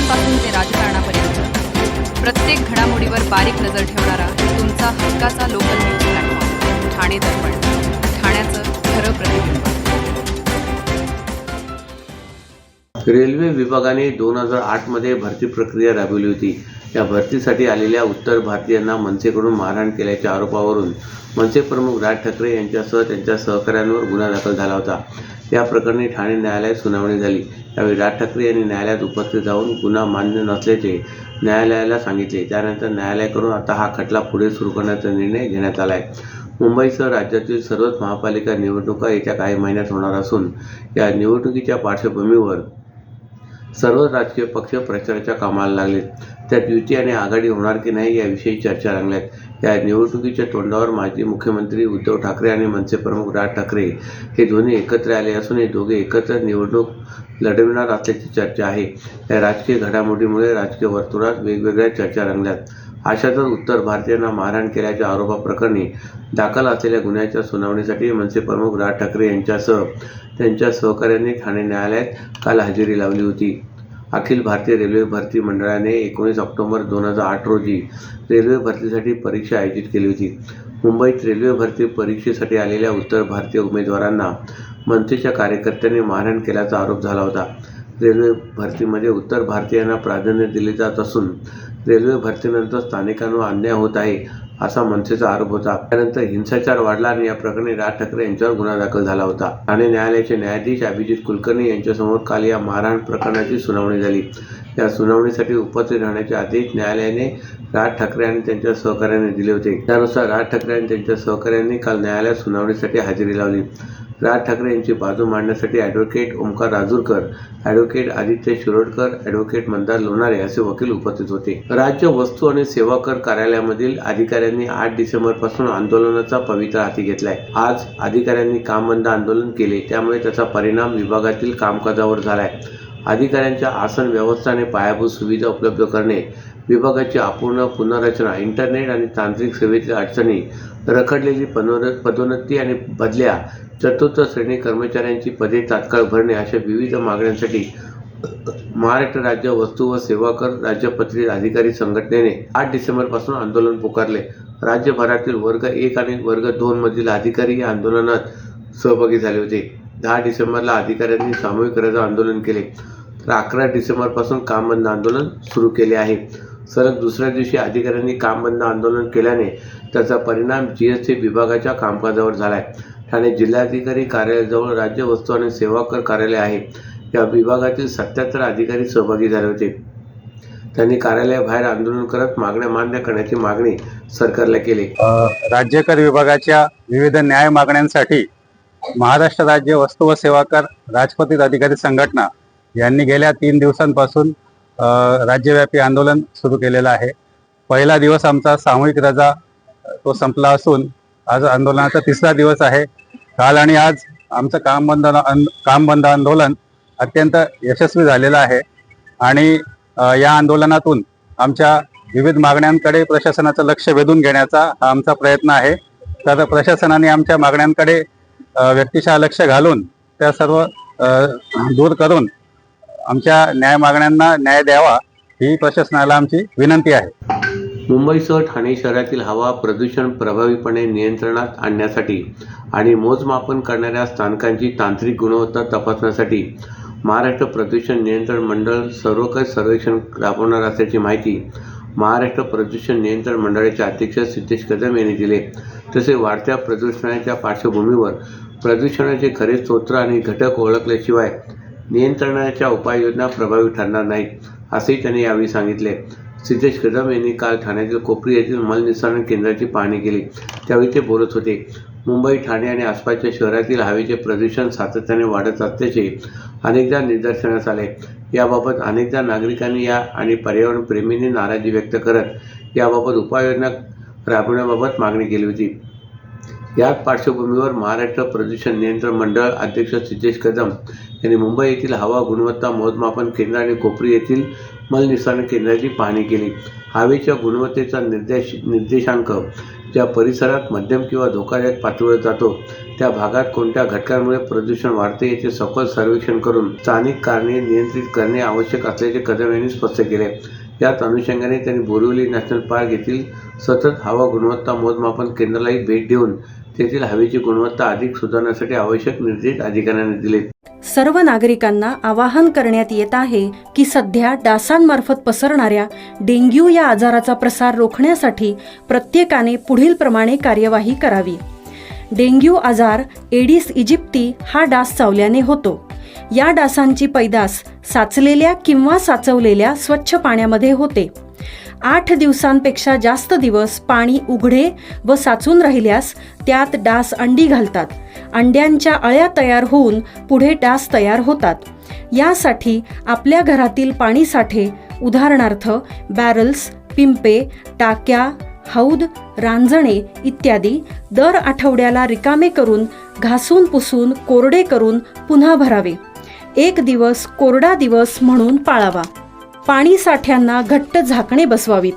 प्रचारापासून ते राजकारणापर्यंत प्रत्येक घडामोडीवर बारीक नजर ठेवणारा तुमचा हक्काचा लोकल न्यूज प्लॅटफॉर्म ठाणे दर्पण, ठाण्याचं खरं प्रतिबिंब. रेल्वे विभागाने 2008 मध्ये भरती प्रक्रिया राबवली होती. या भरतीसाठी आलेल्या उत्तर भारतीयांना मनसेकडून मारहाण केल्याच्या आरोपावरून मनसे प्रमुख राज ठाकरे यांच्यासह त्यांच्या सहकाऱ्यांवर गुन्हा दाखल झाला होता. या प्रकरणी ठाणे न्यायालयात सुनावणी झाली. यावेळी राज ठाकरे यांनी न्यायालयात उपस्थित राहून गुन्हा मान्य नसल्याचे न्यायालयाला सांगितले. त्यानंतर न्यायालयाकडून आता हा खटला पुढे सुरू करण्याचा निर्णय घेण्यात आला आहे. मुंबईसह राज्यातील सर्वच महापालिका निवडणुका येत्या काही महिन्यात होणार असून या निवडणुकीच्या पार्श्वभूमीवर सर्व राजकीय पक्ष प्रचाराच्या कामाला लागलेत. त्यात युती आणि आघाडी होणार की नाही याविषयी चर्चा रंगल्यात. या निवडणुकीच्या तोंडावर माजी मुख्यमंत्री उद्धव ठाकरे आणि मनसे प्रमुख राज ठाकरे हे दोन्ही एकत्र आले असून हे दोघे एकत्र निवडणूक लढविणार असल्याची चर्चा आहे. या राजकीय घडामोडीमुळे राजकीय वर्तुळात वेगवेगळ्या चर्चा रंगल्यात. अशातच उत्तर भारतीयांना मारहाण केल्याच्या आरोपाप्रकरणी दाखल असलेल्या गुन्ह्याच्या सुनावणीसाठी मनसे प्रमुख राज ठाकरे यांच्यासह त्यांच्या सहकाऱ्यांनी ठाणे न्यायालयात काल हजेरी लावली होती. अखिल भारतीय रेल्वे भरती मंडळाने 19 ऑक्टोबर 2008 रोजी रेल्वे भरतीसाठी परीक्षा आयोजित केली होती. मुंबईत रेल्वे भरती परीक्षेसाठी आलेल्या उत्तर भारतीय उमेदवारांना मनसेच्या कार्यकर्त्यांनी मारहाण केल्याचा आरोप झाला होता. रेल्वे भरतीमध्ये उत्तर भारतीयांना प्राधान्य दिले जात असून रेल्वे भरतीनंतर स्थानिकांवर अन्याय होत आहे असा मनसेचा आरोप होता. त्यानंतर हिंसाचार वाढला आणि या प्रकरणी राज ठाकरे यांच्यावर गुन्हा दाखल झाला होता. ठाणे न्यायालयाचे न्यायाधीश अभिजित कुलकर्णी यांच्यासमोर काल या मारहाण प्रकरणाची सुनावणी झाली. या सुनावणीसाठी उपस्थित राहण्याचे आदेश न्यायालयाने राज ठाकरे आणि त्यांच्या सहकाऱ्यांनी दिले होते. त्यानुसार राज ठाकरे आणि त्यांच्या सहकाऱ्यांनी काल न्यायालयात सुनावणीसाठी हजेरी लावली. राज ठाकरे यांची बाजू मांडण्यासाठी advocate Omkar Rajurkar, advocate Aditya Shirodkar, advocate Mandar Lonare असे वकील उपस्थित होते. राज्य वस्तू आणि सेवा कर कार्यालयामधील अधिकाऱ्यांनी 8 डिसेंबरपासून आंदोलनाचा पवित्रा हाती घेतलाय. आज अधिकाऱ्यांनी काम बंद आंदोलन केले, त्यामुळे त्याचा परिणाम विभागातील कामकाजावर झालाय. अधिकाऱ्यांच्या आसन व्यवस्था आणि पायाभूत सुविधा उपलब्ध करणे, विभागाची अपूर्ण पुनर्रचना, इंटरनेट आणि तांत्रिक सेवेतील अडचणी, रखडलेली पदोन्नती आणि बदल्या, चतुर्थ श्रेणी कर्मचाऱ्यांची पदे तात्काळ भरणे अशा विविध मागण्यांसाठी महाराष्ट्र राज्य वस्तू व सेवा कर राज्यपत्रित अधिकारी संघटनेने 8 डिसेंबरपासून आंदोलन पुकारले. राज्यभरातील वर्ग 1 आणि वर्ग 2 मधील अधिकारी या आंदोलनात सहभागी झाले होते. 10 डिसेंबरला अधिकाऱ्यांनी सामूहिक रजा आंदोलन केले, तर 11 डिसेंबरपासून काम बंद आंदोलन सुरू केले आहे. सलग दुसऱ्या दिवशी अधिकाऱ्यांनी काम बंद आंदोलन केल्याने त्याचा परिणाम जीएसटी विभागाच्या कामकाजावर झालाय. ठाणे जिल्हाधिकारी कार्यालयाजवळ राज्य वस्तू आणि सेवा कर कार्यालय आहे. या विभागातील 77 अधिकारी सहभागी झाले होते. त्यांनी कार्यालयाबाहेर आंदोलन करत मागण्या मान्य करण्याची मागणी सरकारला केली. राज्य कर विभागाच्या विविध न्याय मागण्यांसाठी महाराष्ट्र राज्य वस्तू व सेवा कर राजपत्रित अधिकारी संघटना यांनी गेल्या 3 दिवसांपासून राज्यव्यापी आंदोलन सुरू केलेलं आहे. पहिला दिवस आमचा सामूहिक रजा तो संपला असून आज आंदोलनाचा 3रा दिवस आहे. काल आणि आज आमचं काम बंद आंदोलन अत्यंत यशस्वी झालेलं आहे आणि या आंदोलनातून आमच्या विविध मागण्यांकडे प्रशासनाचं लक्ष वेधून घेण्याचा हा आमचा प्रयत्न आहे. तर प्रशासनाने आमच्या मागण्यांकडे व्यक्तिशः लक्ष घालून त्या सर्व दूर करून आमच्या न्याय मागण्यांना न्याय द्यावा ही प्रशासनाला आमची विनंती आहे. मुंबईसह ठाणे शहरातील हवा प्रदूषण प्रभावीपणे नियंत्रणात आणण्यासाठी आणि मोजमापन करणाऱ्या स्थानकांची तांत्रिक गुणवत्ता तपासण्यासाठी महाराष्ट्र प्रदूषण नियंत्रण मंडळ सर्वकष सर्वेक्षण राबवणार असल्याची माहिती महाराष्ट्र प्रदूषण नियंत्रण मंडळाचे अध्यक्ष सिद्धेश कदम यांनी दिले. तसे वाढत्या प्रदूषणाच्या पार्श्वभूमीवर प्रदूषणाचे खरे स्रोत आणि घटक ओळखल्याशिवाय नियंत्रणाच्या उपाययोजना प्रभावी ठरणार नाहीत, असेही त्यांनी यावेळी सांगितले. सिद्धेश कदम यांनी काल ठाण्यातील कोपरी येथील मलनिःसरण केंद्राची पाहणी केली, त्यावेळी ते बोलत होते. मुंबई, ठाणे आणि आसपासच्या शहरातील हवेचे प्रदूषण सातत्याने वाढत असल्याचे अनेकदा निदर्शनास आले. याबाबत अनेकदा नागरिकांनी आणि पर्यावरण प्रेमींनी नाराजी व्यक्त करत याबाबत उपाययोजना राबवण्याबाबत मागणी केली होती. याच पार्श्वभूमीवर महाराष्ट्र प्रदूषण नियंत्रण मंडळ अध्यक्ष सिद्धेश कदम यांनी मुंबई येथील हवा गुणवत्ता मोजमापन केंद्र आणि कोपरी येथील मलनिःसरण केंद्राची पाहणी केली. हवेच्या गुणवत्तेचा निर्देशांक ज्या परिसरात मध्यम किंवा धोकादायक पातळीवर जातो त्या भागात कोणत्या घटकांमुळे प्रदूषण वाढते याचे सखोल सर्वेक्षण करून स्थानिक कारणे नियंत्रित करणे आवश्यक असल्याचे कदम यांनी स्पष्ट केले. याच अनुषंगाने त्यांनी बोरिवली नॅशनल पार्क येथील सतत हवा गुणवत्ता मोजमापन केंद्रालाही भेट देऊन तेथील हवेची गुणवत्ता अधिक सुधारण्यासाठी आवश्यक निर्देश अधिकाऱ्यांना दिले. सर्व नागरिकांना आवाहन करण्यात येत आहे की सध्या डासांमार्फत पसरणाऱ्या डेंग्यू या आजाराचा प्रसार रोखण्यासाठी प्रत्येकाने पुढीलप्रमाणे कार्यवाही करावी. डेंग्यू आजार एडिस इजिप्ती हा डास चावल्याने होतो. या डासांची पैदास साचलेल्या किंवा साचवलेल्या स्वच्छ पाण्यामध्ये होते. 8 दिवसांपेक्षा जास्त दिवस पाणी उघडे व साचून राहिल्यास त्यात डास अंडी घालतात. अंड्यांच्या अळ्या तयार होऊन पुढे डास तयार होतात. यासाठी आपल्या घरातील पाणीसाठे उदाहरणार्थ बॅरल्स, पिंपे, टाक्या, हौद, रांजणे इत्यादी दर आठवड्याला रिकामे करून घासून पुसून कोरडे करून पुन्हा भरावे. 1 दिवस कोरडा दिवस म्हणून पाळावा. पाणी साठ्यांना घट्ट झाकणे बसवावीत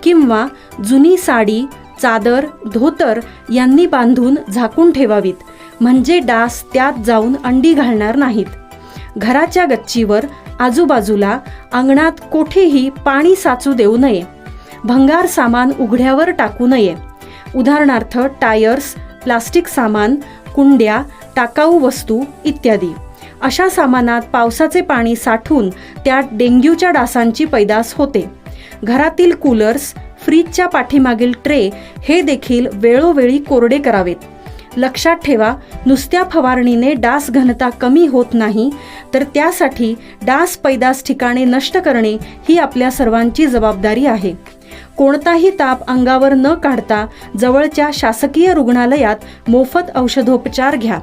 किंवा जुनी साडी, चादर, धोतर यांनी बांधून झाकून ठेवावीत, म्हणजे डास त्यात जाऊन अंडी घालणार नाहीत. घराच्या गच्चीवर, आजूबाजूला, अंगणात कोठेही पाणी साचू देऊ नये. भंगार सामान उघड्यावर टाकू नये. उदाहरणार्थ टायर्स, प्लास्टिक सामान, कुंड्या, टाकाऊ वस्तू इत्यादी. अशा सामानात पावसाचे पाणी साठून त्यात डेंग्यूच्या डासांची पैदास होते. घरातील कूलर्स, फ्रीजच्या पाठीमागील ट्रे हे देखील वेळोवेळी कोरडे करावेत. लक्षात ठेवा, नुसत्या फवारणीने डास घनता कमी होत नाही, तर त्यासाठी डास पैदास ठिकाणे नष्ट करणे ही आपल्या सर्वांची जबाबदारी आहे. कोणताही ताप अंगावर न काढता जवळच्या शासकीय रुग्णालयात मोफत औषधोपचार घ्या.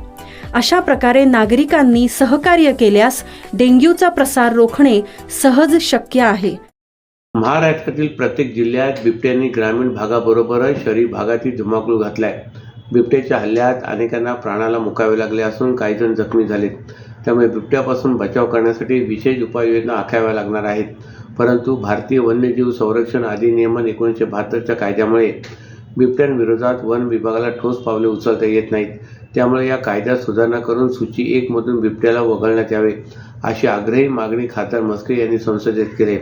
अशा प्रकारे नागरिकांनी सहकार्य केल्यास डेंग्यूचा प्रसार रोखणे सहज शक्य आहे. महाराष्ट्रातील प्रत्येक जिल्ह्यात बिबट्यांनी ग्रामीण भागाबरोबरच शहरी भागातही धुमाकूळ घातलाय. बिबट्याच्या हल्ल्यात अनेकांना प्राणाला मुकावे लागले असून काही जण जखमी झालेत. त्यामुळे बिबट्यापासून बचाव करण्यासाठी विशेष उपाययोजना आखाव्या लागणार आहेत. परंतु भारतीय वन्यजीव संरक्षण अधिनियम 1972च्या कायद्यामुळे बिबट्यांविरोधात वन विभागाला ठोस पावले उचलता येत नाहीत. त्यामुळे या कायद्यात सुधारणा करून सूची 1 मधून बिबट्याला वगळण्यात यावे अशी आग्रही मागणी खासदार म्हस्के यांनी संसदेत केली.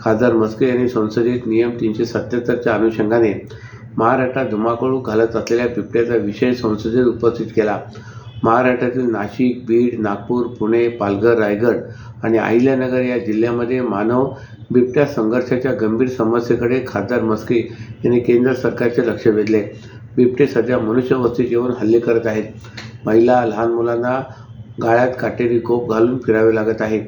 खासदार म्हस्के यांनी संसदेत नियम 377च्या अनुषंगाने महाराष्ट्रात धुमाकूळ घालत असलेल्या बिबट्याचा विषय संसदेत उपस्थित केला. महाराष्ट्रातील नाशिक, बीड, नागपूर, पुणे, पालघर, रायगड आणि अहिल्यानगर या जिल्ह्यामध्ये मानव बिबट्या संघर्षाच्या गंभीर समस्येकडे खासदार म्हस्के यांनी केंद्र सरकारचे लक्ष वेधले. बिबटे सध्या मनुष्यवस्तीत येऊन हल्ले करत आहेत. महिला, लहान मुलांना गाळ्यात काटेरी कोप घालून फिरावे लागत आहे.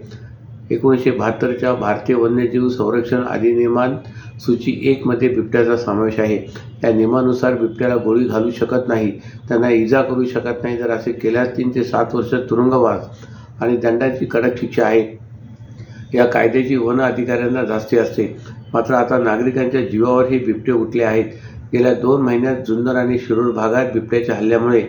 1972च्या भारतीय वन्यजीव संरक्षण अधिनियमात सूची 1 मध्ये बिबट्याचा समावेश आहे. या नियमानुसार बिबट्याला गोळी घालू शकत नाही, त्यांना इजा करू शकत नाही. जर असे केल्यास 3 ते 7 वर्ष तुरुंगवास आणि दंडाची कडक शिक्षा आहे. या कायद्याची वन अधिकाऱ्यांना धास्ती असते. मात्र आता नागरिकांच्या जीवावर हे बिबटे उठले आहेत. गेल्या 2 महिन्यात जुन्नर आणि शिरूर भागात बिबट्याच्या हल्ल्यामुळे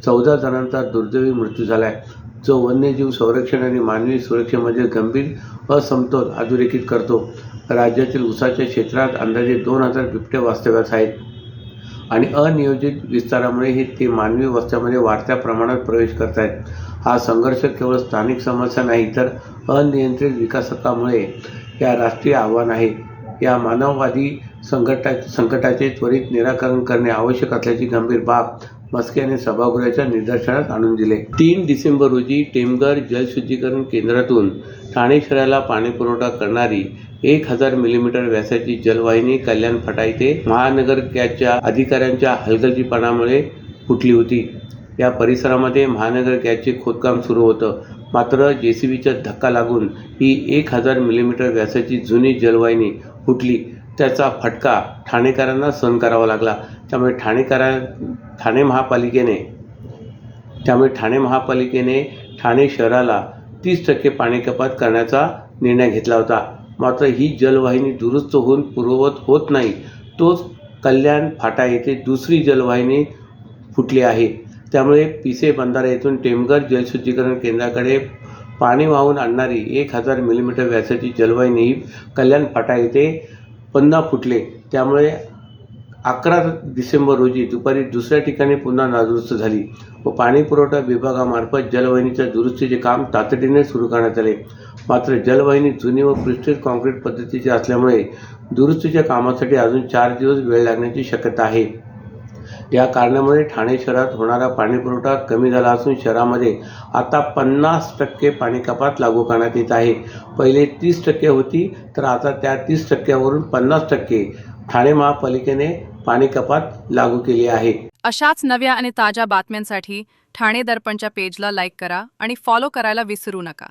14 जणांचा दुर्दैवी मृत्यू झाला आहे, जो वन्यजीव संरक्षण आणि मानवी सुरक्षेमधील गंभीर असमतोल अधोरेखित करतो. राज्यातील उसाच्या क्षेत्रात अंदाजे 2000 बिबटे वास्तव्यास आहेत आणि अनियोजित विस्तारामुळे ते मानवी वस्त्यामध्ये वाढत्या प्रमाणात प्रवेश करत आहेत. हा संघर्ष केवळ स्थानिक समस्या नाही, तर अनियंत्रित विकासकामुळे या राष्ट्रीय आव्हान आहे. या मानववादी संकटाचे त्वरित निराकरण करणे आवश्यक असल्याची गंभीर बाब म्हस्के यांनी सभागृहाच्या निदर्शनास आणून दिले. 3 डिसेंबर रोजी टेमघर जलशुद्धीकरण केंद्रातून ठाणे शहराला पाणीपुरवठा करणारी 1000 मिलीमीटर व्यासाची जलवाहिनी कल्याण फाटा येथे महानगरच्या अधिकाऱ्यांच्या हलगर्जीपणामुळे फुटली होती. या परिसरामध्ये महानगर गॅसचे खोदकाम सुरू होतं. मात्र जेसीबीचा धक्का लागून ही 1000 मिलीमीटर व्यासाची जुनी जलवाहिनी फुटली. त्याचा फटका ठाणेकरांना सहन करावा लागला. त्यामुळे ठाणे महापालिकेने ठाणे शहराला 30% पाणी कपात करण्याचा निर्णय घेतला होता. मात्र ही जलवाहिनी दुरुस्त होऊन पूर्ववत होत नाही, तोच कल्याण फाटा येथे दुसरी जलवाहिनी फुटली आहे. त्यामुळे पिसे बंधारा येथून टेमघर जलशुद्धीकरण केंद्राकडे पाणी वाहून आणणारी 1000 मिलीमीटर व्यासाची जलवाहिनी कल्याण फाटा येथे पुन्हा फुटले. त्यामुळे 11 डिसेंबर रोजी दुपारी दुसऱ्या ठिकाणी पुन्हा नादुरुस्त झाली व पाणी पुरवठा विभागामार्फत जलवाहिनीच्या दुरुस्तीचे काम तातडीने सुरू करण्यात आले. मात्र जलवाहिनी जुनी व पृष्ठित काँक्रीट पद्धतीची असल्यामुळे दुरुस्तीच्या कामासाठी अजून 4 दिवस वेळ लागण्याची शक्यता आहे. या कारणामुळे ठाणे शहरात होणारा पाणी पुरवठा कमी झाला असून शहरामध्ये आता 50% पाणी कपात लागू करण्यात येत आहे. पहिले 30% होती तर आता त्या 30%वरून 50% ठाणे महापालिकेने पाणी कपात लागू केली आहे. अशाच नव्या आणि ताज्या बातम्यांसाठी ठाणे दर्पणच्या पेजला लाईक करा आणि फॉलो करायला विसरू नका.